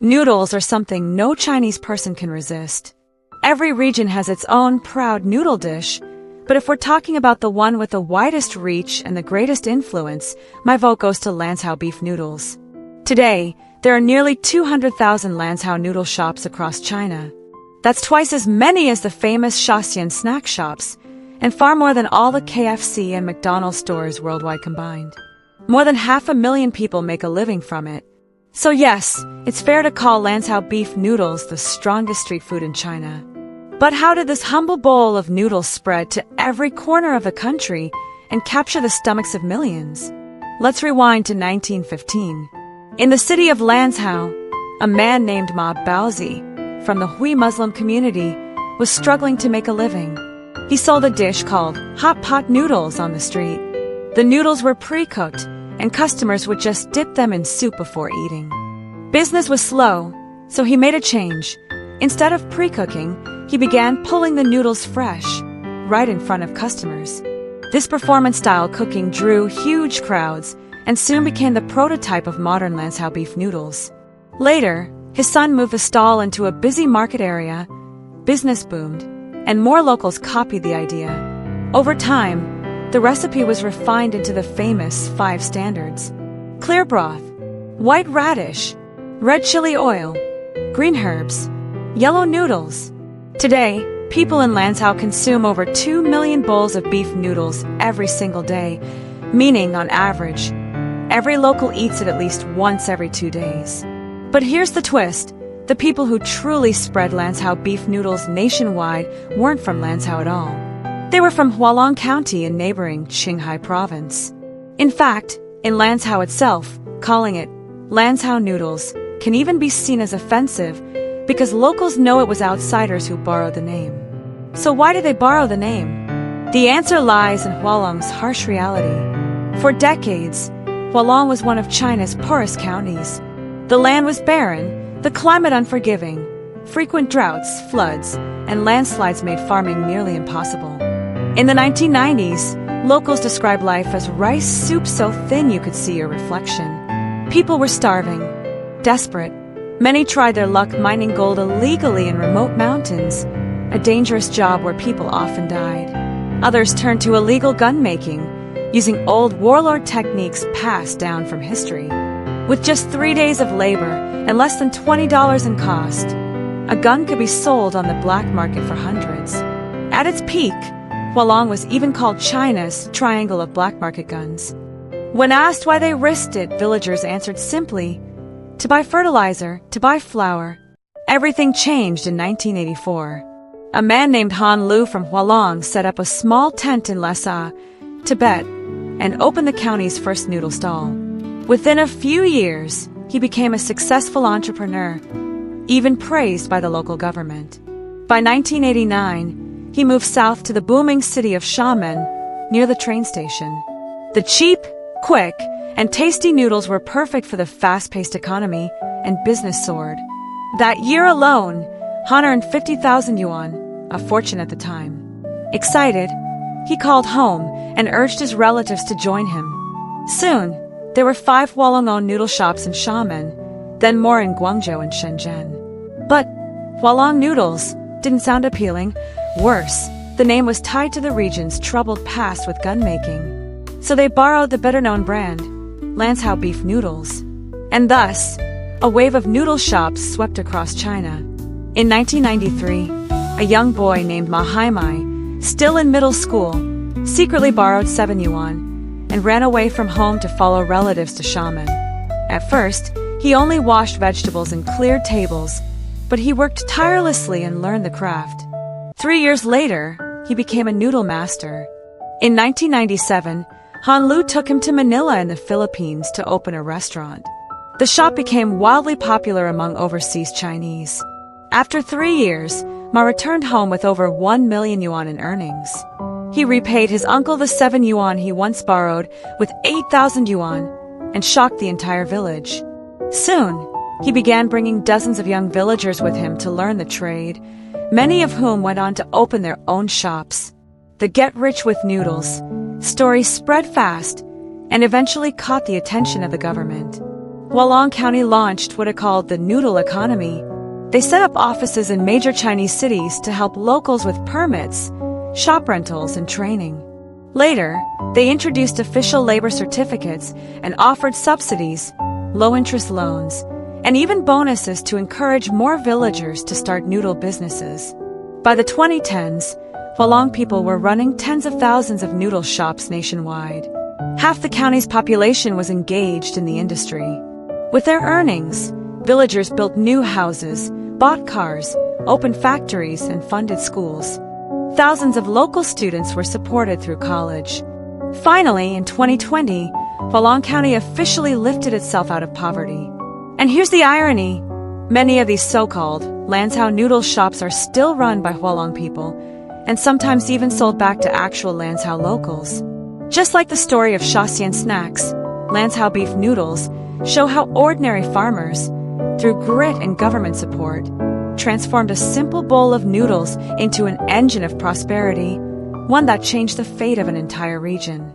Noodles are something no Chinese person can resist. Every region has its own proud noodle dish, but if we're talking about the one with the widest reach and the greatest influence, my vote goes to Lanzhou beef noodles. Today, there are nearly 200,000 Lanzhou noodle shops across China. That's twice as many as the famous Shaxian snack shops, and far more than all the KFC and McDonald's stores worldwide combined. More than 500,000 people make a living from it. So yes, it's fair to call Lanzhou beef noodles the strongest street food in China. But how did this humble bowl of noodles spread to every corner of the country and capture the stomachs of millions? Let's rewind to 1915. In the city of Lanzhou, a man named Ma Baozi, from the Hui Muslim community, was struggling to make a living. He sold a dish called hot pot noodles on the street. The noodles were pre-cooked, and customers would just dip them in soup before eating. Business was slow, so he made a change. Instead of pre-cooking, he began pulling the noodles fresh, right in front of customers. This performance-style cooking drew huge crowds and soon became the prototype of modern Lanzhou beef noodles. Later, his son moved the stall into a busy market area, business boomed, and more locals copied the idea. Over time, the recipe was refined into the famous 5 standards: clear broth, white radish, red chili oil, green herbs, yellow noodles. Today, people in Lanzhou consume over 2 million bowls of beef noodles every single day, meaning, on average, every local eats it at least once every 2 days. But here's the twist. The people who truly spread Lanzhou beef noodles nationwide weren't from Lanzhou at all. They were from Hualong County in neighboring Qinghai Province. In fact, in Lanzhou itself, calling it Lanzhou noodles can even be seen as offensive because locals know it was outsiders who borrowed the name. So why did they borrow the name? The answer lies in Hualong's harsh reality. For decades, Hualong was one of China's poorest counties. The land was barren, the climate unforgiving. Frequent droughts, floods, and landslides made farming nearly impossible. In the 1990s, locals described life as rice soup so thin you could see your reflection. People were starving, desperate. Many tried their luck mining gold illegally in remote mountains, a dangerous job where people often died. Others turned to illegal gun-making, using old warlord techniques passed down from history. With just 3 days of labor and less than $20 in cost, a gun could be sold on the black market for hundreds. At its peak, Hualong was even called China's triangle of black market guns. When asked why they risked it, villagers answered simply, to buy fertilizer, to buy flour. Everything changed in 1984. A man named Han Lu from Hualong set up a small tent in Lanzhou, Tibet, and opened the county's first noodle stall. Within a few years, he became a successful entrepreneur, even praised by the local government. By 1989, he moved south to the booming city of Xiamen, near the train station. The cheap, quick, and tasty noodles were perfect for the fast-paced economy, and business soared. That year alone, Han earned 50,000 yuan, a fortune at the time. Excited, he called home and urged his relatives to join him. Soon, there were 5 Hualong-owned noodle shops in Xiamen, then more in Guangzhou and Shenzhen. But Hualong noodles didn't sound appealing. Worse, the name was tied to the region's troubled past with gun-making. So they borrowed the better-known brand, Lanzhou beef noodles. And thus, a wave of noodle shops swept across China. In 1993, a young boy named Ma Haimai, still in middle school, secretly borrowed 7 yuan and ran away from home to follow relatives to Xiamen. At first, he only washed vegetables and cleared tables, but he worked tirelessly and learned the craft. 3 years later, he became a noodle master. In 1997, Han Lu took him to Manila in the Philippines to open a restaurant. The shop became wildly popular among overseas Chinese. After 3 years, Ma returned home with over 1 million yuan in earnings. He repaid his uncle the 7 yuan he once borrowed with 8,000 yuan and shocked the entire village. Soon, he began bringing dozens of young villagers with him to learn the trade, many of whom went on to open their own shops. The get-rich-with-noodles story spread fast and eventually caught the attention of the government. Hualong County launched what it called the noodle economy. They set up offices in major Chinese cities to help locals with permits, shop rentals, and training. Later, they introduced official labor certificates and offered subsidies, low-interest loans, and even bonuses to encourage more villagers to start noodle businesses. By the 2010s, Hualong people were running tens of thousands of noodle shops nationwide. Half the county's population was engaged in the industry. With their earnings, villagers built new houses, bought cars, opened factories, and funded schools. Thousands of local students were supported through college. Finally, in 2020, Hualong County officially lifted itself out of poverty. And here's the irony. Many of these so-called Lanzhou noodle shops are still run by Hualong people, and sometimes even sold back to actual Lanzhou locals. Just like the story of Shaxian Snacks, Lanzhou beef noodles show how ordinary farmers, through grit and government support, transformed a simple bowl of noodles into an engine of prosperity, one that changed the fate of an entire region.